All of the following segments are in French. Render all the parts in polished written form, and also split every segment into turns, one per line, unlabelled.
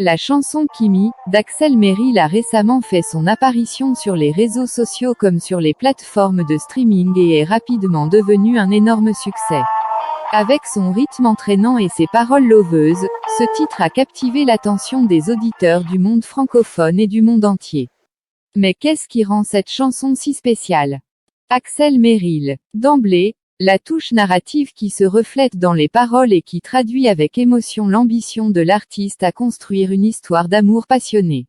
La chanson Kimi, d'Axel Merrill a récemment fait son apparition sur les réseaux sociaux comme sur les plateformes de streaming et est rapidement devenue un énorme succès. Avec son rythme entraînant et ses paroles loveuses, ce titre a captivé l'attention des auditeurs du monde francophone et du monde entier. Mais qu'est-ce qui rend cette chanson si spéciale? Axel Merrill. D'emblée, la touche narrative qui se reflète dans les paroles et qui traduit avec émotion l'ambition de l'artiste à construire une histoire d'amour passionné.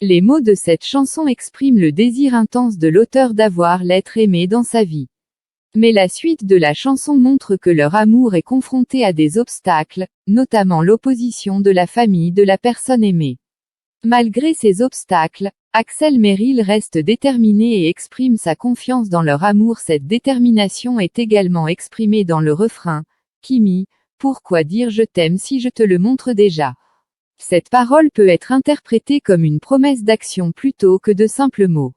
Les mots de cette chanson expriment le désir intense de l'auteur d'avoir l'être aimé dans sa vie. Mais la suite de la chanson montre que leur amour est confronté à des obstacles, notamment l'opposition de la famille de la personne aimée. Malgré ces obstacles, Axel Merrill reste déterminé et exprime sa confiance dans leur amour. Cette détermination est également exprimée dans le refrain « Kimi, pourquoi dire je t'aime si je te le montre déjà ?» Cette parole peut être interprétée comme une promesse d'action plutôt que de simples mots.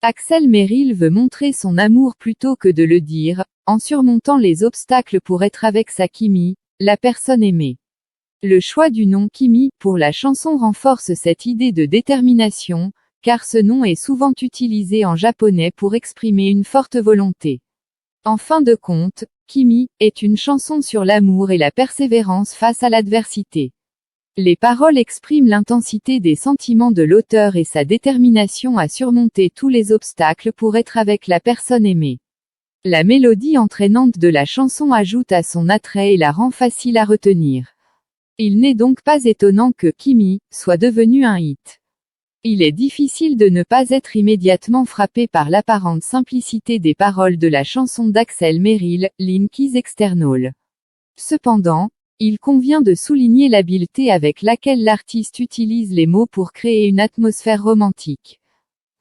Axel Merrill veut montrer son amour plutôt que de le dire, en surmontant les obstacles pour être avec sa Kimi, la personne aimée. Le choix du nom Kimi pour la chanson renforce cette idée de détermination, car ce nom est souvent utilisé en japonais pour exprimer une forte volonté. En fin de compte, Kimi est une chanson sur l'amour et la persévérance face à l'adversité. Les paroles expriment l'intensité des sentiments de l'auteur et sa détermination à surmonter tous les obstacles pour être avec la personne aimée. La mélodie entraînante de la chanson ajoute à son attrait et la rend facile à retenir. Il n'est donc pas étonnant que Kimi soit devenu un hit. Il est difficile de ne pas être immédiatement frappé par l'apparente simplicité des paroles de la chanson d'Axel Merrill, Linky's External. Cependant, il convient de souligner l'habileté avec laquelle l'artiste utilise les mots pour créer une atmosphère romantique.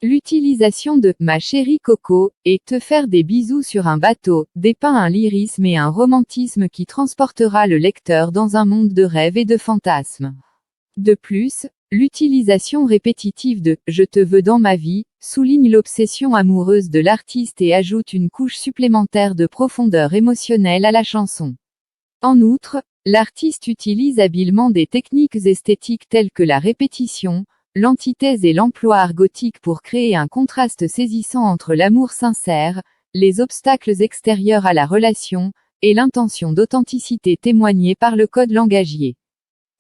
L'utilisation de « ma chérie Coco » et « te faire des bisous sur un bateau » dépeint un lyrisme et un romantisme qui transportera le lecteur dans un monde de rêves et de fantasmes. De plus, l'utilisation répétitive de « je te veux dans ma vie » souligne l'obsession amoureuse de l'artiste et ajoute une couche supplémentaire de profondeur émotionnelle à la chanson. En outre, l'artiste utilise habilement des techniques esthétiques telles que la répétition, l'antithèse et l'emploi argotique pour créer un contraste saisissant entre l'amour sincère, les obstacles extérieurs à la relation, et l'intention d'authenticité témoignée par le code langagier.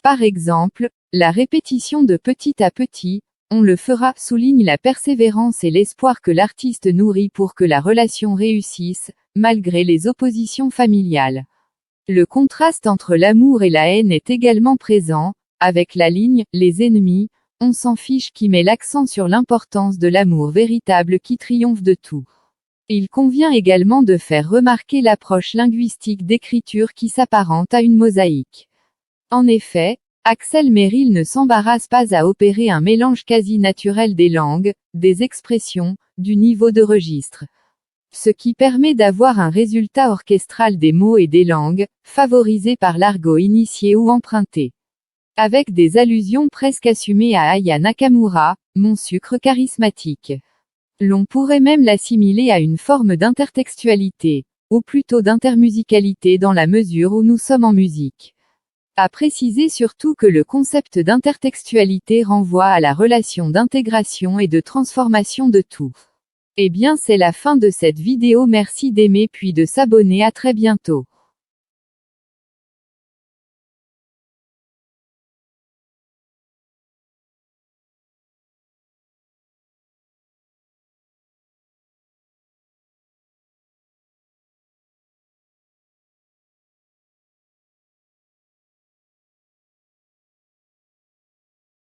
Par exemple, la répétition de petit à petit, on le fera souligne la persévérance et l'espoir que l'artiste nourrit pour que la relation réussisse, malgré les oppositions familiales. Le contraste entre l'amour et la haine est également présent, avec la ligne « les ennemis », on s'en fiche qui met l'accent sur l'importance de l'amour véritable qui triomphe de tout. Il convient également de faire remarquer l'approche linguistique d'écriture qui s'apparente à une mosaïque. En effet, Axel Merrill ne s'embarrasse pas à opérer un mélange quasi naturel des langues, des expressions, du niveau de registre. Ce qui permet d'avoir un résultat orchestral des mots et des langues, favorisé par l'argot initié ou emprunté. Avec des allusions presque assumées à Aya Nakamura, mon sucre charismatique. L'on pourrait même l'assimiler à une forme d'intertextualité, ou plutôt d'intermusicalité dans la mesure où nous sommes en musique. À préciser surtout que le concept d'intertextualité renvoie à la relation d'intégration et de transformation de tout. Eh bien c'est la fin de cette vidéo, merci d'aimer puis de s'abonner, à très bientôt.